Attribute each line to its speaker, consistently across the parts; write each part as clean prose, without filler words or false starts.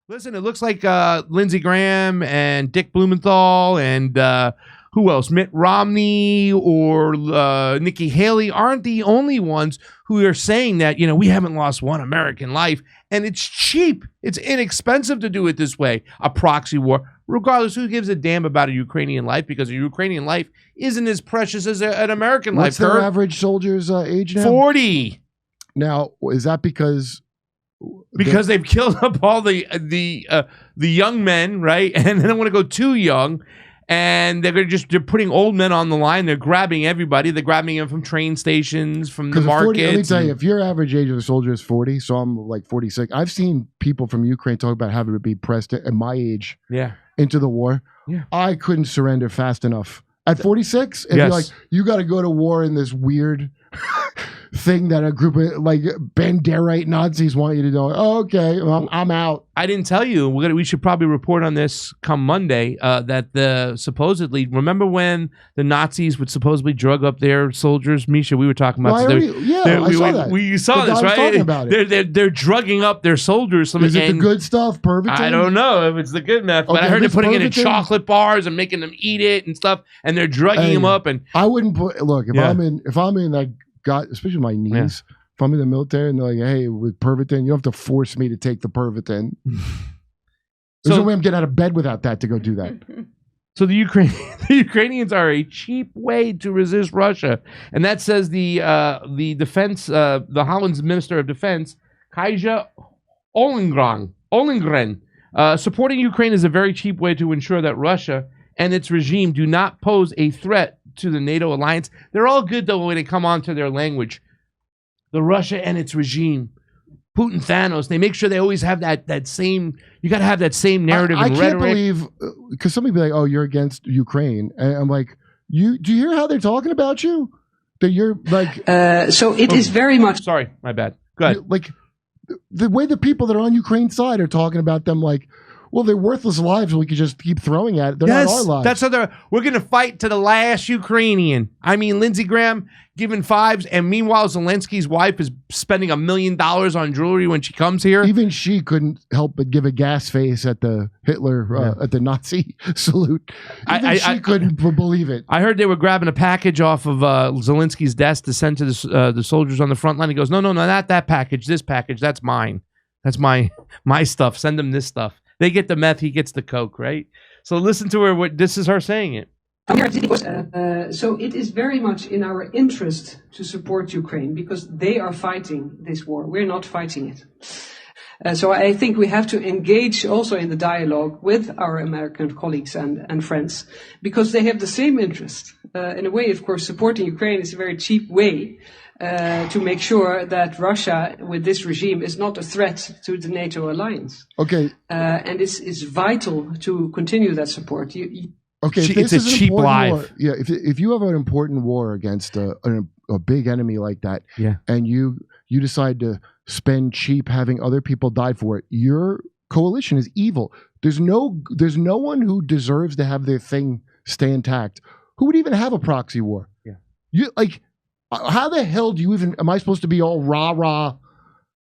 Speaker 1: Listen, it looks like Lindsey Graham and Dick Blumenthal and who else? Mitt Romney or Nikki Haley aren't the only ones who are saying that, we haven't lost one American life. And it's cheap. It's inexpensive to do it this way. A proxy war. Regardless, who gives a damn about a Ukrainian life? Because a Ukrainian life isn't as precious as an American life.
Speaker 2: What's their average soldier's age now?
Speaker 1: 40.
Speaker 2: Now, is that because
Speaker 1: they've killed up all the young men, right? And they don't want to go too young. And they're putting old men on the line. They're grabbing everybody. They're grabbing them from train stations, from the markets.
Speaker 2: Let me tell you, if your average age of a soldier is 40, so I'm like 46. I've seen people from Ukraine talk about having to be pressed at my age into the war. Yeah. I couldn't surrender fast enough. At 46, and you're like, you got to go to war in this weird thing that a group of like Banderite Nazis want you to do. Oh, okay, well, I'm out.
Speaker 1: I didn't tell you. We should probably report on this come Monday. That supposedly, remember when the Nazis would supposedly drug up their soldiers? Misha, we were talking about.
Speaker 2: I saw that.
Speaker 1: You saw this, right?
Speaker 2: Talking about it.
Speaker 1: They're drugging up their soldiers.
Speaker 2: Is it the good stuff, Pervitin?
Speaker 1: I don't know if it's the good meth, but I heard they're putting it in chocolate bars and making them eat it and stuff, and they're drugging them up. And
Speaker 2: I wouldn't put. Look, if I'm in that. God, especially my niece, if I'm in the military and they're like, hey, with Pervitin, you don't have to force me to take the Pervitin. There's no way I'm getting out of bed without that to go do that.
Speaker 1: So the Ukrainians are a cheap way to resist Russia. And that says the defense, the Holland's Minister of Defense, Kaisa Ollongren. Supporting Ukraine is a very cheap way to ensure that Russia and its regime do not pose a threat to the NATO alliance. They're all good, though, when they come onto their language. The Russia and its regime. Putin, Thanos, they make sure they always have that same, you got to have that same narrative and rhetoric.
Speaker 2: I can't believe, because somebody be like, oh, you're against Ukraine. And I'm like, do you hear how they're talking about you? That you're like...
Speaker 3: so it is very much...
Speaker 1: Sorry, my bad. Go ahead.
Speaker 2: Like, the way the people that are on Ukraine's side are talking about them like, well, they're worthless lives. We could just keep throwing at it. They're not our lives.
Speaker 1: That's how we're going to fight to the last Ukrainian. I mean, Lindsey Graham giving fives, and meanwhile, Zelensky's wife is spending $1 million on jewelry when she comes here.
Speaker 2: Even she couldn't help but give a gas face at the Hitler, at the Nazi salute. She couldn't believe it.
Speaker 1: I heard they were grabbing a package off of Zelensky's desk to send to the soldiers on the front line. He goes, no, not that package. This package, that's mine. That's my stuff. Send them this stuff. They get the meth, he gets the coke, right? So listen to her. This is her saying it.
Speaker 3: So it is very much in our interest to support Ukraine because they are fighting this war. We're not fighting it. So I think we have to engage also in the dialogue with our American colleagues and friends because they have the same interest. In a way, of course, supporting Ukraine is a very cheap way to make sure that Russia, with this regime, is not a threat to the NATO alliance.
Speaker 2: Okay.
Speaker 3: And it's vital to continue that support.
Speaker 1: It's a cheap life.
Speaker 2: If you have an important war against a big enemy like that, and you decide to spend cheap having other people die for it, your coalition is evil. There's no one who deserves to have their thing stay intact. Who would even have a proxy war? Yeah. How the hell am I supposed to be all rah-rah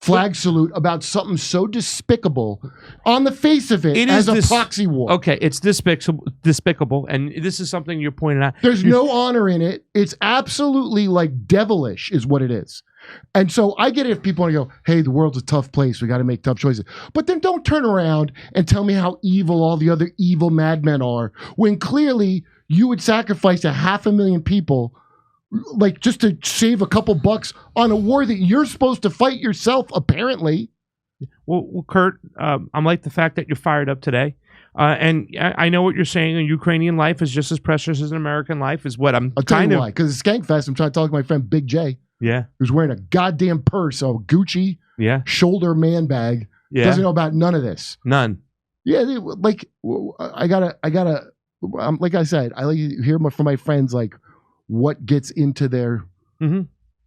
Speaker 2: flag salute about something so despicable on the face of it as a proxy war?
Speaker 1: Okay, it's despicable, and this is something you're pointing out.
Speaker 2: There's no honor in it. It's absolutely like devilish is what it is. And so I get it if people want to go, hey, the world's a tough place. We got to make tough choices. But then don't turn around and tell me how evil all the other evil madmen are when clearly you would sacrifice 500,000 people like just to save a couple bucks on a war that you're supposed to fight yourself, apparently.
Speaker 1: Well, Kurt, I like the fact that you're fired up today. And I know what you're saying. A Ukrainian life is just as precious as an American life is what
Speaker 2: I'll tell you why. Because it's Skankfest. I'm trying to talk to my friend Big J.
Speaker 1: Yeah.
Speaker 2: Who's wearing a goddamn purse, a Gucci shoulder man bag. Yeah. Doesn't know about none of this.
Speaker 1: None.
Speaker 2: Yeah. Like, I gotta, like I said, I like to hear from my friends, like, what gets into their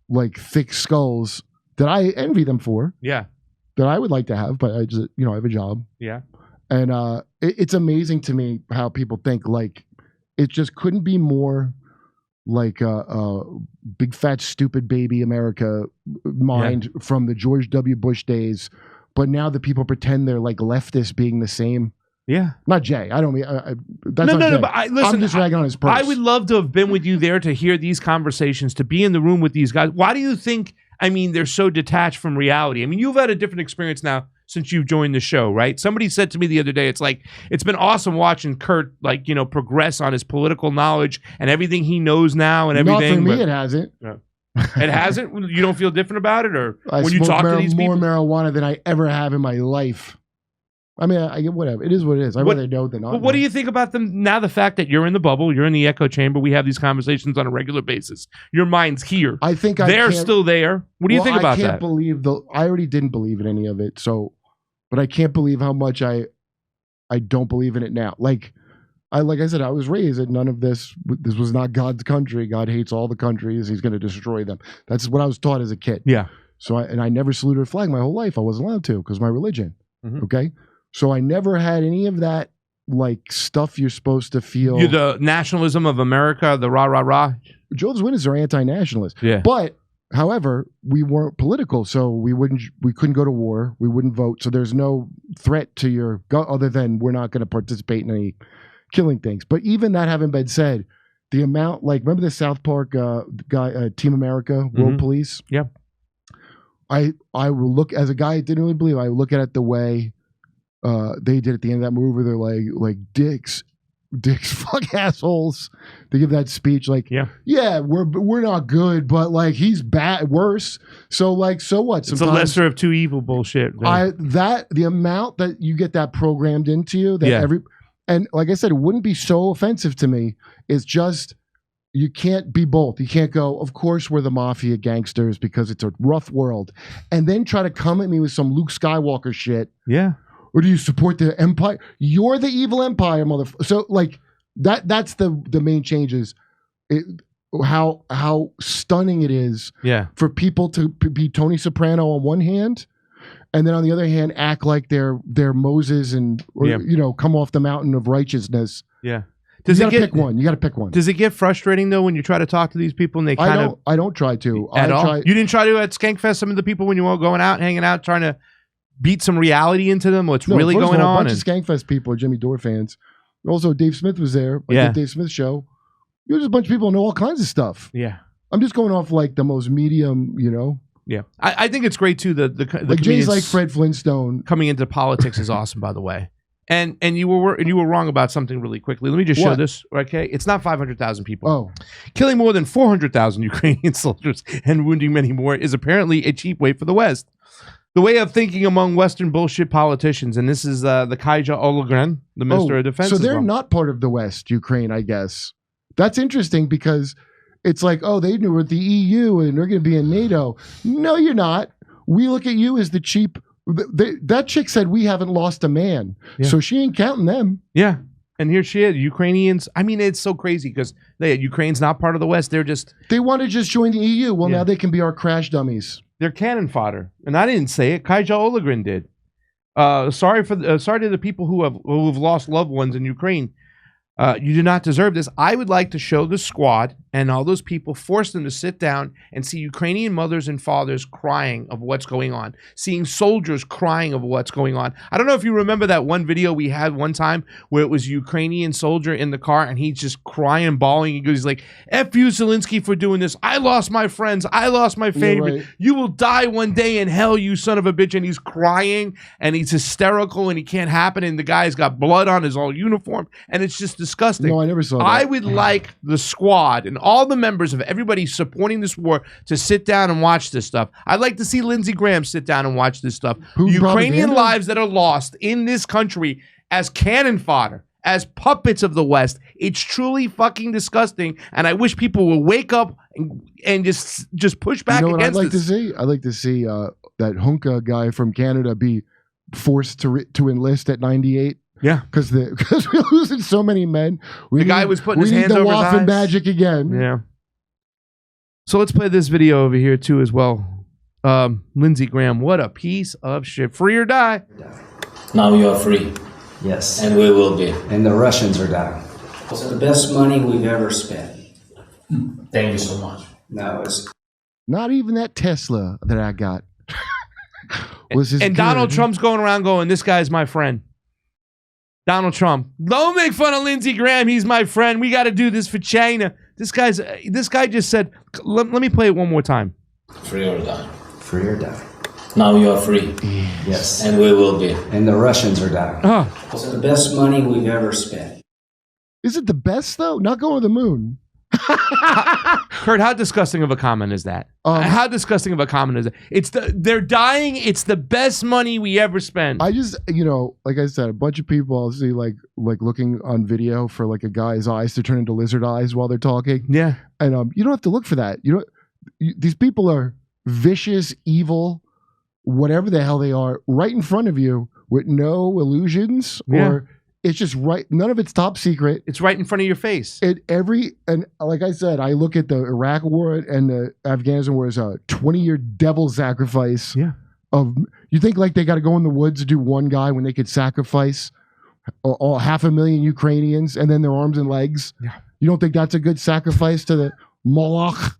Speaker 2: like thick skulls that I envy them for.
Speaker 1: Yeah.
Speaker 2: That I would like to have, but I just, I have a job.
Speaker 1: Yeah.
Speaker 2: And it's amazing to me how people think like it just couldn't be more like a big fat stupid baby America mind from the George W. Bush days but now the people pretend they're like leftists being the same.
Speaker 1: Yeah.
Speaker 2: Not Jay. I don't mean that's
Speaker 1: no,
Speaker 2: not Jay.
Speaker 1: but listen,
Speaker 2: I'm just ragging on his purse.
Speaker 1: I would love to have been with you there to hear these conversations, to be in the room with these guys. Why do you think, I mean, they're so detached from reality? I mean, you've had a different experience now since you've joined the show, right? Somebody said to me the other day, it's like, it's been awesome watching Kurt, like, you know, progress on his political knowledge and everything he knows now and everything.
Speaker 2: Not for me, it hasn't.
Speaker 1: No. It hasn't? You don't feel different about it? Or
Speaker 2: I
Speaker 1: when you talk to these people?
Speaker 2: more marijuana than I ever have in my life. I mean, I get whatever. It is what it is. I'd rather know than not.
Speaker 1: But what do you think about them now? The fact that you're in the bubble, you're in the echo chamber, we have these conversations on a regular basis. Your mind's here.
Speaker 2: I think
Speaker 1: they're still there. What do you think about that?
Speaker 2: I can't believe I already didn't believe in any of it. So, but I can't believe how much I don't believe in it now. Like I said, I was raised that none of this was not God's country. God hates all the countries. He's going to destroy them. That's what I was taught as a kid.
Speaker 1: Yeah.
Speaker 2: So I never saluted a flag my whole life. I wasn't allowed to because of my religion.
Speaker 1: Mm-hmm.
Speaker 2: Okay. So I never had any of that like stuff you're supposed to feel.
Speaker 1: The nationalism of America, the rah, rah, rah.
Speaker 2: Jehovah's Witnesses are anti-nationalists.
Speaker 1: Yeah.
Speaker 2: But however, we weren't political, so we couldn't go to war. We wouldn't vote. So there's no threat to your other than we're not going to participate in any killing things. But even that having been said, the amount, like, remember the South Park guy, Team America, World Police?
Speaker 1: Yeah.
Speaker 2: I will look, as a guy who didn't really believe, I look at it the way they did at the end of that movie. They're like dicks, fuck assholes. They give that speech like, yeah, we're not good, but like he's bad, worse. So like, so what?
Speaker 1: It's a lesser of two evil bullshit.
Speaker 2: The amount that you get that programmed into you, that and like I said, it wouldn't be so offensive to me. It's just, you can't be both. You can't go, of course we're the mafia gangsters because it's a rough world, and then try to come at me with some Luke Skywalker shit.
Speaker 1: Yeah.
Speaker 2: Or do you support the empire? You're the evil empire, motherfucker. So like that's the main changes. How stunning it is for people to be Tony Soprano on one hand, and then on the other hand act like they're Moses and come off the mountain of righteousness.
Speaker 1: Yeah.
Speaker 2: You gotta pick one. You gotta pick one.
Speaker 1: Does it get frustrating though when you try to talk to these people and they
Speaker 2: I don't try to
Speaker 1: at all? You didn't try to at Skankfest, some of the people when you were going out, hanging out, trying to beat some reality into them, what's really going on?
Speaker 2: A bunch of Skankfest people are Jimmy Dore fans. Also, Dave Smith was there. The Dave Smith show. You're just a bunch of people who know all kinds of stuff.
Speaker 1: Yeah.
Speaker 2: I'm just going off like the most medium,
Speaker 1: Yeah. I think it's great too. The
Speaker 2: like Jay's like Fred Flintstone.
Speaker 1: Coming into politics is awesome, by the way. And you were wrong about something really quickly. Let me just show this. Okay. It's not 500,000 people.
Speaker 2: Oh.
Speaker 1: Killing more than 400,000 Ukrainian soldiers and wounding many more is apparently a cheap way for the West. The way of thinking among Western bullshit politicians, and this is the Kaisa Ollongren, the Minister of Defense.
Speaker 2: So they're not part of the West, Ukraine, I guess. That's interesting because it's like, oh, they knew with the EU and they're going to be in NATO. No, you're not. We look at you as the cheap. That chick said we haven't lost a man, so she ain't counting them.
Speaker 1: Yeah, and here she is, Ukrainians. I mean, it's so crazy because Ukraine's not part of the West. They
Speaker 2: want to just join the EU. Well, now they can be our crash dummies.
Speaker 1: They're cannon fodder, and I didn't say it. Kaisa Ollongren did. Sorry to the people who have lost loved ones in Ukraine. You do not deserve this. I would like to show the squad and all those people, force them to sit down and see Ukrainian mothers and fathers crying of what's going on, seeing soldiers crying of what's going on. I don't know if you remember that one video we had one time where it was a Ukrainian soldier in the car and he's just crying, bawling. He's like, F you, Zelensky, for doing this. I lost my friends. I lost my favorite. Right. You will die one day in hell, you son of a bitch. And he's crying and he's hysterical and he can't happen. And the guy's got blood on his whole uniform. And it's just disgusting.
Speaker 2: No, I never saw that.
Speaker 1: I would like the squad and all the members of everybody supporting this war to sit down and watch this stuff. I'd like to see Lindsey Graham sit down and watch this stuff. Ukrainian lives that are lost in this country as cannon fodder, as puppets of the West. It's truly fucking disgusting, and I wish people will wake up and just push back against this.
Speaker 2: I'd like to see that Hunka guy from Canada be forced to enlist at 98.
Speaker 1: Yeah,
Speaker 2: because we're losing so many men.
Speaker 1: The guy was putting his hands over his eyes.
Speaker 2: We need the Waffen magic again.
Speaker 1: Yeah. So let's play this video over here too as well. Lindsey Graham, what a piece of shit. Free or die.
Speaker 4: Now you are free.
Speaker 5: Yes.
Speaker 4: And we will be.
Speaker 5: And the Russians are dying.
Speaker 4: It's the best money we've ever spent. Thank you so much.
Speaker 5: No, it's
Speaker 2: not even that Tesla that I got.
Speaker 1: And Donald Trump's going around going, this guy's my friend. Donald Trump. Don't make fun of Lindsey Graham. He's my friend. We got to do this for China. This guy just said, let me play it one more time.
Speaker 4: Free or die.
Speaker 5: Free or die.
Speaker 4: Now you are free.
Speaker 5: Yes.
Speaker 4: And we will be.
Speaker 5: And the Russians are dying.
Speaker 4: It's the best money we've ever spent.
Speaker 2: Is it the best though? Not going to the moon.
Speaker 1: Kurt, how disgusting of a comment is that? How disgusting of a comment is that? They're dying. It's the best money we ever spent.
Speaker 2: I just, like I said, a bunch of people I'll see like looking on video for like a guy's eyes to turn into lizard eyes while they're talking.
Speaker 1: Yeah.
Speaker 2: And you don't have to look for that. These people are vicious, evil, whatever the hell they are, right in front of you with no illusions or it's just right. None of it's top secret.
Speaker 1: It's right in front of your face.
Speaker 2: And like I said, I look at the Iraq war and the Afghanistan war as a 20-year devil sacrifice.
Speaker 1: Yeah.
Speaker 2: You think like they got to go in the woods to do one guy when they could sacrifice all 500,000 Ukrainians and then their arms and legs?
Speaker 1: Yeah.
Speaker 2: You don't think that's a good sacrifice to the Moloch?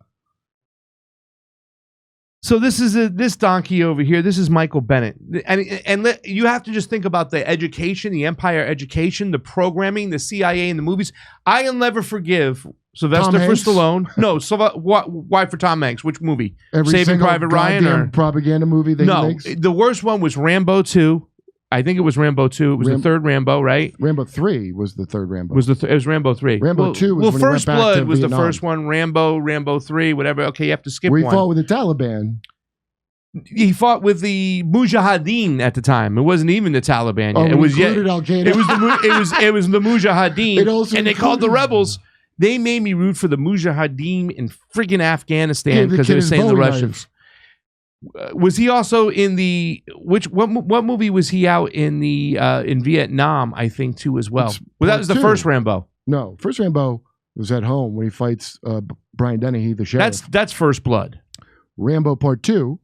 Speaker 1: So this is this donkey over here. This is Michael Bennett, and you have to just think about the education, the Empire education, the programming, the CIA, and the movies. I'll never forgive Sylvester for Stallone. No, why for Tom Hanks? Which movie? Saving Private Ryan or
Speaker 2: propaganda movie? That he makes?
Speaker 1: The worst one was Rambo 2. I think it was Rambo 2. It was the third Rambo, right?
Speaker 2: Rambo 3 was the third Rambo.
Speaker 1: It was Rambo 3.
Speaker 2: Rambo 2 was when
Speaker 1: First
Speaker 2: he went back
Speaker 1: Blood
Speaker 2: to
Speaker 1: was
Speaker 2: Vietnam.
Speaker 1: the first one. Rambo 3, whatever. Okay, you have to skip
Speaker 2: where he
Speaker 1: one.
Speaker 2: fought with the Taliban.
Speaker 1: He fought with the Mujahideen at the time. It wasn't even the Taliban yet. It was
Speaker 2: Al-Qaeda.
Speaker 1: It was the Mujahideen, and they called the rebels. They made me root for the Mujahideen in friggin' Afghanistan because they were saying the Russians. Was he also in the what movie was he out in the in Vietnam? I think too as well. Well, that was the first Rambo.
Speaker 2: No, first Rambo was at home when he fights Brian Dennehy, the sheriff.
Speaker 1: That's First Blood.
Speaker 2: Rambo Part 2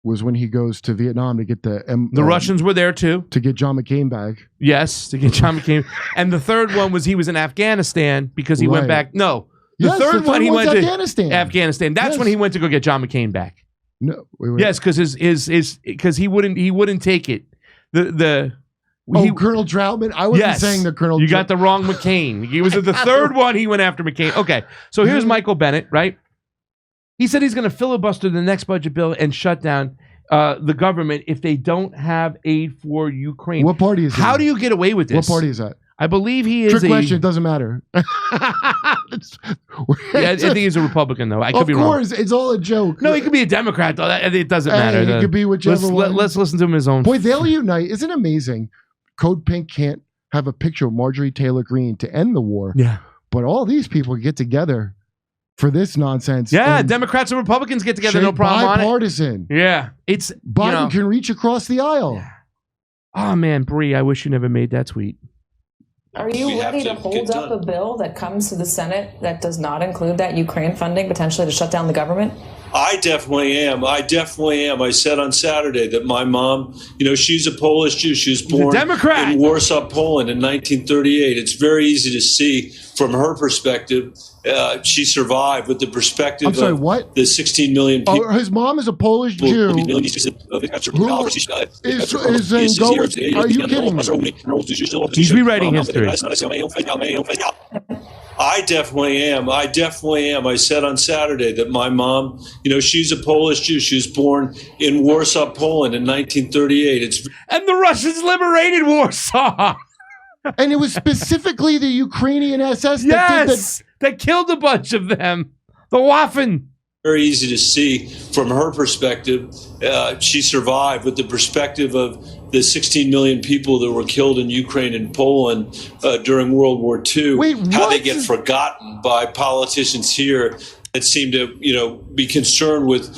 Speaker 2: was when he goes to Vietnam to get the
Speaker 1: Russians were there too
Speaker 2: to get John McCain back.
Speaker 1: Yes, to get John McCain. And the third one was he was in Afghanistan because he went back. No, the third one he went
Speaker 2: to
Speaker 1: Afghanistan. That's when he went to go get John McCain back.
Speaker 2: No,
Speaker 1: yes, because because he wouldn't take it. Colonel
Speaker 2: Troutman. I wasn't saying the Colonel.
Speaker 1: You got the wrong McCain. He was at the third one. He went after McCain. Okay, so here's Michael Bennett, right? He said he's going to filibuster the next budget bill and shut down the government if they don't have aid for Ukraine.
Speaker 2: What party is he?
Speaker 1: How do you get away with this?
Speaker 2: What party is that?
Speaker 1: I believe he is
Speaker 2: Trick question. It doesn't matter.
Speaker 1: Yeah, I think he's a Republican, though. I could be wrong. Of
Speaker 2: course, it's all a joke.
Speaker 1: No, he could be a Democrat, though. It doesn't matter.
Speaker 2: He could be whichever one.
Speaker 1: Let's listen to him his own.
Speaker 2: Boy, they'll unite. Isn't it amazing? Code Pink can't have a picture of Marjorie Taylor Greene to end the war.
Speaker 1: Yeah.
Speaker 2: But all these people get together for this nonsense.
Speaker 1: Yeah, Democrats and Republicans get together, no problem on it.
Speaker 2: Bipartisan.
Speaker 1: Yeah. It's
Speaker 2: Biden can reach across the aisle.
Speaker 1: Yeah. Oh, man, Bree, I wish you never made that tweet.
Speaker 6: Are you ready to hold up a bill that comes to the Senate that does not include that Ukraine funding, potentially to shut down the government?
Speaker 7: I definitely am. I said on Saturday that my mom, she's a Polish Jew. She was born in Warsaw, Poland in 1938. It's very easy to see from her perspective. She survived with the perspective of the 16 million people.
Speaker 2: Oh, his mom is a Polish Jew. Are you kidding?
Speaker 1: He's rewriting history.
Speaker 7: I definitely am. I said on Saturday that my mom, she's a Polish Jew. She was born in Warsaw, Poland in 1938.
Speaker 1: And the Russians liberated Warsaw.
Speaker 2: And it was specifically the Ukrainian SS
Speaker 1: that killed a bunch of them. The Waffen.
Speaker 7: Very easy to see from her perspective. She survived with the perspective of the 16 million people that were killed in Ukraine and Poland during World War II. How they get forgotten by politicians here that seem to, be concerned with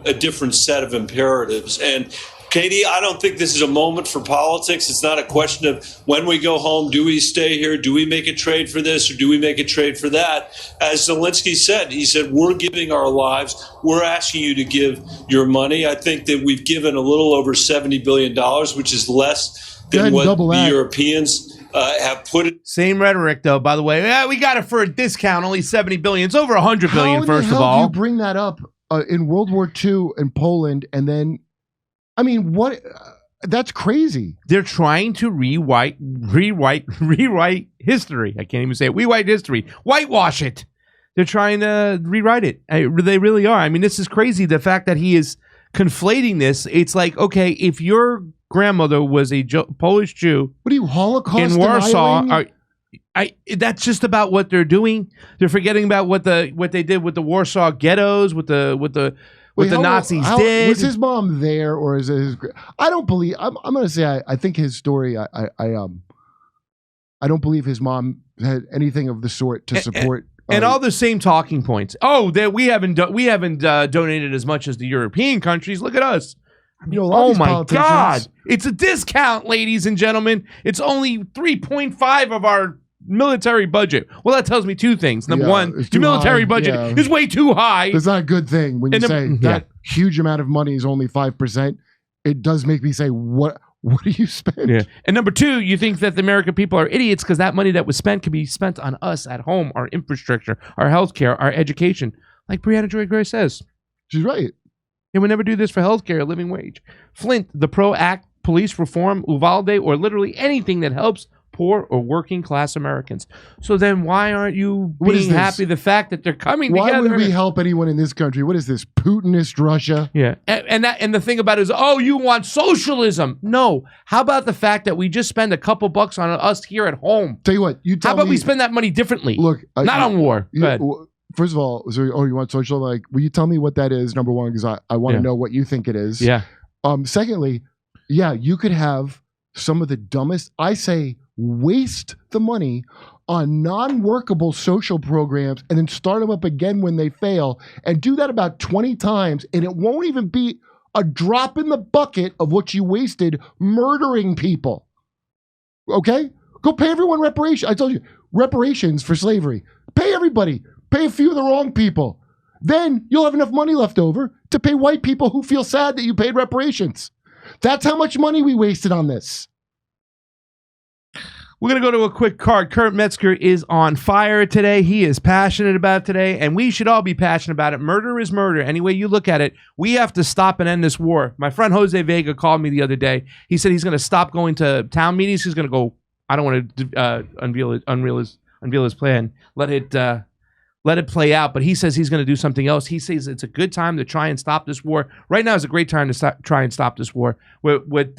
Speaker 7: a different set of imperatives. And Katie, I don't think this is a moment for politics. It's not a question of when we go home, do we stay here? Do we make a trade for this or do we make a trade for that? As Zelensky said, he said, we're giving our lives. We're asking you to give your money. I think that we've given a little over $70 billion, which is less than what the Europeans have put it.
Speaker 1: Same rhetoric, though, by the way. Yeah, we got it for a discount, only $70 billion. It's over $100 billion, first of all.
Speaker 2: How do you bring that up in World War II in Poland and then I mean, what? That's crazy.
Speaker 1: They're trying to rewrite history. I can't even say it. Rewrite history. Whitewash it. They're trying to rewrite it. They really are. I mean, this is crazy. The fact that he is conflating this. It's like, okay, if your grandmother was a Polish Jew,
Speaker 2: what are you, Holocaust
Speaker 1: in Warsaw? That's just about what they're doing. They're forgetting about what they did with the Warsaw ghettos, with the Nazis did.
Speaker 2: Was his mom there, or is it his? I don't believe. I'm going to say I think his story. I don't believe his mom had anything of the sort to support.
Speaker 1: And all the same talking points. Oh, that we haven't donated as much as the European countries. Look at us. Oh my God! It's a discount, ladies and gentlemen. It's only 3.5 of our military budget. Well, that tells me two things. Number one, the military budget is way too high.
Speaker 2: That's not a good thing when you say that huge amount of money is only 5%. It does make me say, what do you spend?
Speaker 1: Yeah. And number two, you think that the American people are idiots because that money that was spent could be spent on us at home, our infrastructure, our healthcare, our education. Like Brianna Joy Gray says.
Speaker 2: She's right.
Speaker 1: They would never do this for healthcare, living wage. Flint, the PRO Act, police reform, Uvalde, or literally anything that helps poor or working class Americans. So then why aren't you being happy the fact that they're coming together?
Speaker 2: Why would we help anyone in this country? What is this, Putinist Russia?
Speaker 1: Yeah. And the thing about it is, oh, you want socialism. No. How about the fact that we just spend a couple bucks on us here at home?
Speaker 2: Tell you what,
Speaker 1: how about we spend that money differently?
Speaker 2: Look,
Speaker 1: not on war. Go ahead.
Speaker 2: First of all, you want socialism? Like, will you tell me what that is? Number one, because I want to know what you think it is.
Speaker 1: Yeah.
Speaker 2: Secondly, you could have some of the dumbest, I say, waste the money on non-workable social programs and then start them up again when they fail, and do that about 20 times, and it won't even be a drop in the bucket of what you wasted murdering people. Okay? Go pay everyone reparations. I told you, reparations for slavery. Pay everybody. Pay a few of the wrong people. Then you'll have enough money left over to pay white people who feel sad that you paid reparations. That's how much money we wasted on this.
Speaker 1: We're going to go to a quick card. Kurt Metzger is on fire today. He is passionate about it today, and we should all be passionate about it. Murder is murder. Any way you look at it, we have to stop and end this war. My friend Jose Vega called me the other day. He said he's going to stop going to town meetings. He's going to go, I don't want to unveil his plan. Let it play out, but he says he's going to do something else. He says it's a good time to try and stop this war. Right now is a great time to try and stop this war. What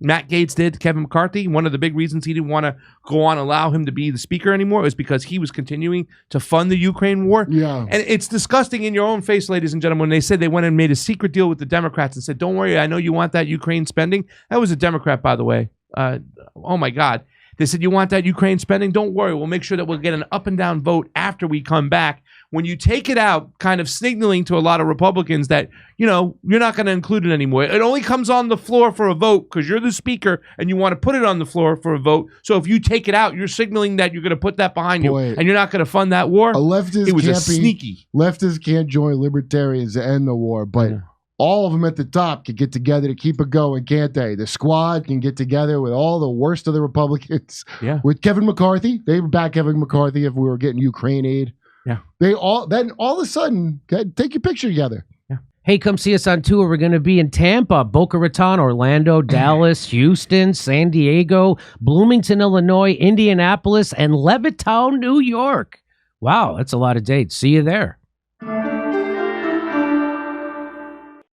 Speaker 1: Matt Gaetz did to Kevin McCarthy, one of the big reasons he didn't want to go on allow him to be the speaker anymore was because he was continuing to fund the Ukraine war.
Speaker 2: Yeah.
Speaker 1: And it's disgusting in your own face, ladies and gentlemen, when they said they went and made a secret deal with the Democrats and said, don't worry, I know you want that Ukraine spending. That was a Democrat, by the way. Oh, my God. They said, you want that Ukraine spending? Don't worry. We'll make sure that we'll get an up and down vote after we come back. When you take it out, kind of signaling to a lot of Republicans that, you're not going to include it anymore. It only comes on the floor for a vote because you're the speaker and you want to put it on the floor for a vote. So if you take it out, you're signaling that you're going to put that behind you and you're not going to fund that war. It was sneaky.
Speaker 2: Leftists can't join libertarians to end the war, but all of them at the top can get together to keep it going, can't they? The squad can get together with all the worst of the Republicans.
Speaker 1: Yeah.
Speaker 2: With Kevin McCarthy, they would back Kevin McCarthy if we were getting Ukraine aid.
Speaker 1: Yeah.
Speaker 2: Then all of a sudden, take your picture together.
Speaker 1: Yeah.
Speaker 8: Hey, come see us on tour. We're going to be in Tampa, Boca Raton, Orlando, Dallas, Houston, San Diego, Bloomington, Illinois, Indianapolis, and Levittown, New York. Wow, that's a lot of dates. See you there.